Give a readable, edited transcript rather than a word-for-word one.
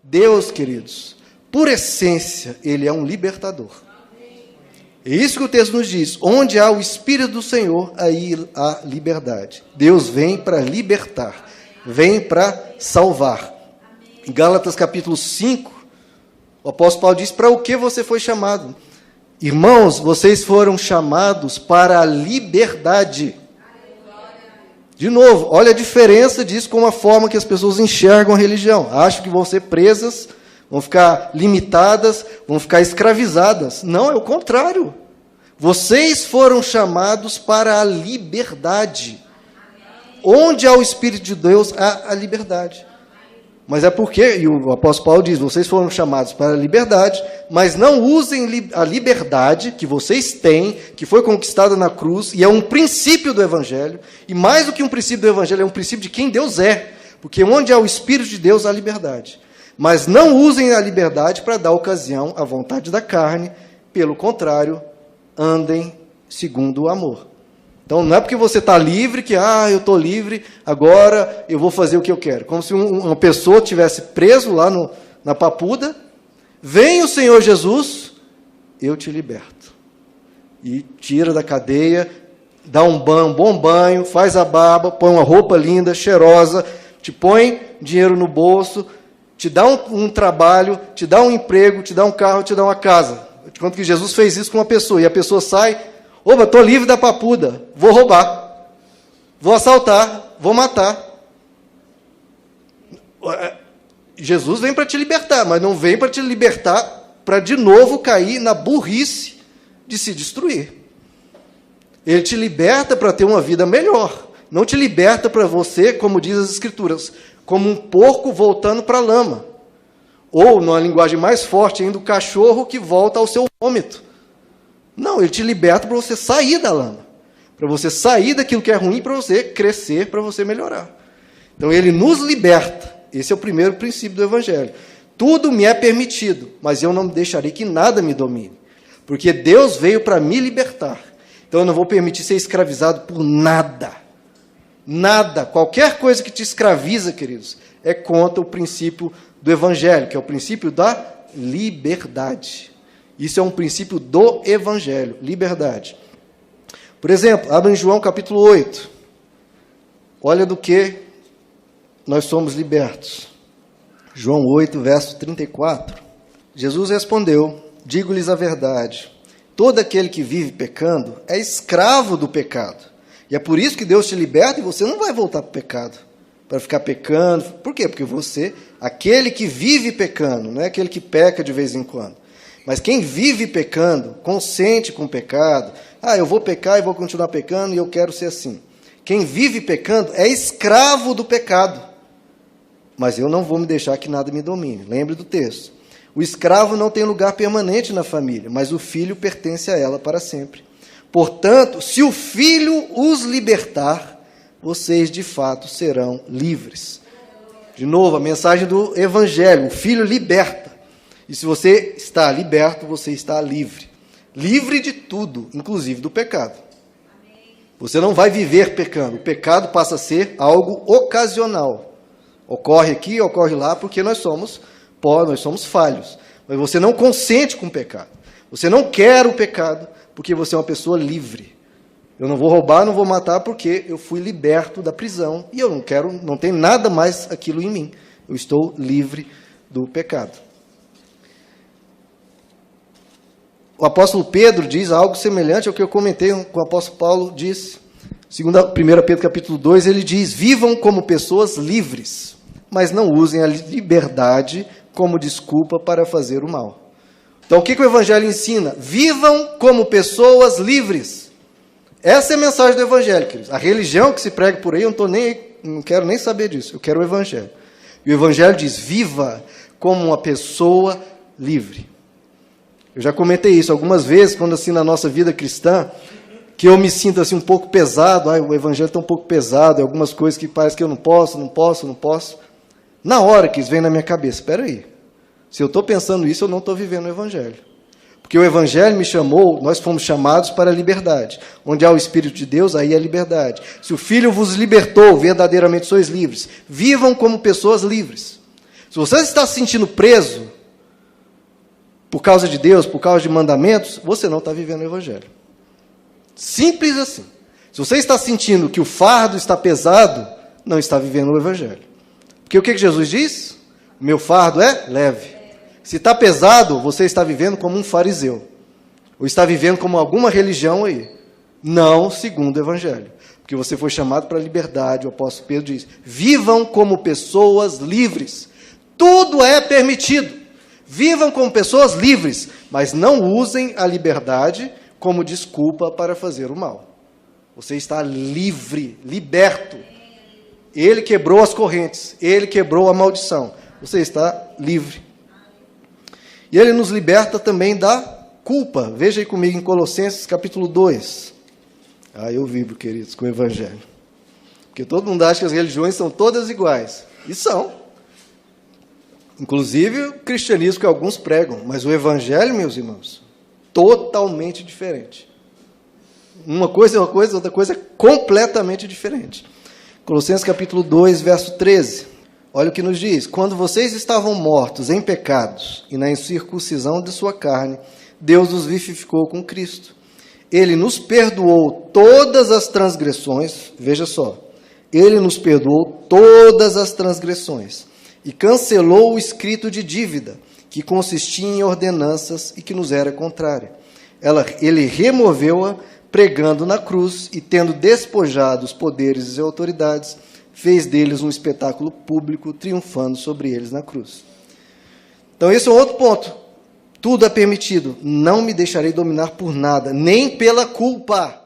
Deus, queridos, por essência, Ele é um libertador. É isso que o texto nos diz. Onde há o Espírito do Senhor, aí há liberdade. Deus vem para libertar, vem para salvar. Em Gálatas capítulo 5, o apóstolo Paulo diz, para o que você foi chamado? Irmãos, vocês foram chamados para a liberdade. De novo, olha a diferença disso com a forma que as pessoas enxergam a religião. Acham que vão ser presas, vão ficar limitadas, vão ficar escravizadas. Não, é o contrário. Vocês foram chamados para a liberdade. Onde há o Espírito de Deus, há a liberdade. Mas é porque, e o apóstolo Paulo diz, vocês foram chamados para a liberdade, mas não usem a liberdade que vocês têm, que foi conquistada na cruz, e é um princípio do Evangelho, e mais do que um princípio do Evangelho, é um princípio de quem Deus é, porque onde há o Espírito de Deus, há liberdade. Mas não usem a liberdade para dar ocasião à vontade da carne, pelo contrário, andem segundo o amor. Então, não é porque você está livre que, eu estou livre, agora eu vou fazer o que eu quero. Como se uma pessoa estivesse preso lá na papuda, vem o Senhor Jesus, eu te liberto. E tira da cadeia, dá um bom banho, faz a barba, põe uma roupa linda, cheirosa, te põe dinheiro no bolso, te dá um trabalho, te dá um emprego, te dá um carro, te dá uma casa. Eu te conto que Jesus fez isso com uma pessoa, e a pessoa sai... Opa, estou livre da papuda, vou roubar, vou assaltar, vou matar. Jesus vem para te libertar, mas não vem para te libertar para de novo cair na burrice de se destruir. Ele te liberta para ter uma vida melhor, não te liberta para você, como diz as Escrituras, como um porco voltando para a lama. Ou, numa linguagem mais forte ainda, o cachorro que volta ao seu vômito. Não, ele te liberta para você sair da lama, para você sair daquilo que é ruim, para você crescer, para você melhorar. Então, ele nos liberta. Esse é o primeiro princípio do Evangelho. Tudo me é permitido, mas eu não deixarei que nada me domine, porque Deus veio para me libertar. Então, eu não vou permitir ser escravizado por nada. Nada, qualquer coisa que te escraviza, queridos, é contra o princípio do Evangelho, que é o princípio da liberdade. Isso é um princípio do Evangelho, liberdade. Por exemplo, abra em João capítulo 8. Olha do que nós somos libertos. João 8, verso 34. Jesus respondeu, digo-lhes a verdade, todo aquele que vive pecando é escravo do pecado. E é por isso que Deus te liberta e você não vai voltar para o pecado, para ficar pecando. Por quê? Porque você, aquele que vive pecando, não é aquele que peca de vez em quando. Mas quem vive pecando, consente com o pecado, eu vou pecar e vou continuar pecando e eu quero ser assim. Quem vive pecando é escravo do pecado. Mas eu não vou me deixar que nada me domine. Lembre do texto. O escravo não tem lugar permanente na família, mas o filho pertence a ela para sempre. Portanto, se o filho os libertar, vocês de fato serão livres. De novo, a mensagem do Evangelho, o filho liberta. E se você está liberto, você está livre. Livre de tudo, inclusive do pecado. Você não vai viver pecando. O pecado passa a ser algo ocasional. Ocorre aqui, ocorre lá, porque nós somos pó, nós somos falhos. Mas você não consente com o pecado. Você não quer o pecado, porque você é uma pessoa livre. Eu não vou roubar, não vou matar, porque eu fui liberto da prisão. E eu não quero, não tem nada mais aquilo em mim. Eu estou livre do pecado. O apóstolo Pedro diz algo semelhante ao que eu comentei com o apóstolo Paulo disse. 1 Pedro capítulo 2, ele diz, vivam como pessoas livres, mas não usem a liberdade como desculpa para fazer o mal. Então, o que o Evangelho ensina? Vivam como pessoas livres. Essa é a mensagem do Evangelho, queridos. A religião que se prega por aí, eu não quero nem saber disso, eu quero o Evangelho. E o Evangelho diz, viva como uma pessoa livre. Eu já comentei isso algumas vezes, quando assim na nossa vida cristã, que eu me sinto assim um pouco pesado, o Evangelho está um pouco pesado, algumas coisas que parece que eu não posso. Na hora que isso vem na minha cabeça, espera aí, se eu estou pensando isso, eu não estou vivendo o Evangelho. Porque o Evangelho me chamou, nós fomos chamados para a liberdade. Onde há o Espírito de Deus, aí é liberdade. Se o Filho vos libertou, verdadeiramente sois livres. Vivam como pessoas livres. Se você está se sentindo preso por causa de Deus, por causa de mandamentos, você não está vivendo o Evangelho. Simples assim. Se você está sentindo que o fardo está pesado, não está vivendo o Evangelho. Porque o que Jesus diz? Meu fardo é leve. Se está pesado, você está vivendo como um fariseu. Ou está vivendo como alguma religião aí. Não segundo o Evangelho. Porque você foi chamado para a liberdade. O apóstolo Pedro diz, vivam como pessoas livres. Tudo é permitido. Vivam como pessoas livres, mas não usem a liberdade como desculpa para fazer o mal. Você está livre, liberto. Ele quebrou as correntes, ele quebrou a maldição. Você está livre. E ele nos liberta também da culpa. Veja aí comigo em Colossenses capítulo 2. Eu vibro, queridos, com o Evangelho. Porque todo mundo acha que as religiões são todas iguais. E são. Inclusive o cristianismo que alguns pregam. Mas o Evangelho, meus irmãos, totalmente diferente. Uma coisa é uma coisa, outra coisa é completamente diferente. Colossenses capítulo 2, verso 13. Olha o que nos diz. Quando vocês estavam mortos em pecados e na incircuncisão de sua carne, Deus os vivificou com Cristo. Ele nos perdoou todas as transgressões. Veja só. Ele nos perdoou todas as transgressões e cancelou o escrito de dívida, que consistia em ordenanças e que nos era contrária. Ele removeu-a, pregando na cruz e tendo despojado os poderes e autoridades, fez deles um espetáculo público, triunfando sobre eles na cruz. Então esse é um outro ponto. Tudo é permitido. Não me deixarei dominar por nada, nem pela culpa.